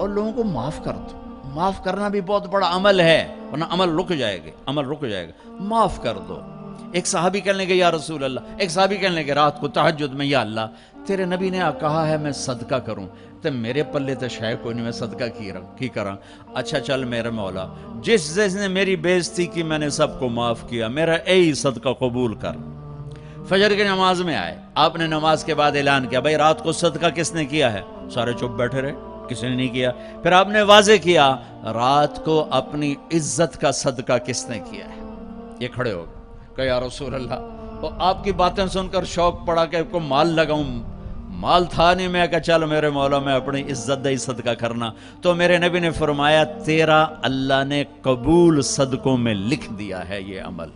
اور لوگوں کو معاف کر دو. معاف کرنا بھی بہت بڑا عمل ہے، ورنہ عمل رک جائے گا. معاف کر دو. ایک صحابی کہنے لگے یا رسول اللہ، ایک صحابی کہنے لگے رات کو تہجد میں، یا اللہ تیرے نبی نے کہا ہے میں صدقہ کروں، تو میرے پلے تو شے کوئی نہیں، میں صدقہ کی کراں. اچھا چل میرے مولا، جس نے میری بےزتی کی میں نے سب کو معاف کیا، میرا اے صدقہ قبول کر. فجر کی نماز میں آئے، آپ نے نماز کے بعد اعلان کیا بھائی رات کو صدقہ کس نے کیا ہے؟ سارے چپ بیٹھے رہے، کسی نے نہیں کیا. پھر آپ نے واضح کیا رات کو اپنی عزت کا صدقہ کس نے کیا ہے؟ یہ کھڑے ہو گئے کہ یا رسول اللہ، اور آپ کی باتیں سن کر شوق پڑا کہ کو مال لگاؤں. مال تھا نہیں، میں کہا چل میرے مولا میں اپنی عزت دہی صدقہ کرنا. تو میرے نبی نے فرمایا تیرا اللہ نے قبول صدقوں میں لکھ دیا ہے یہ عمل.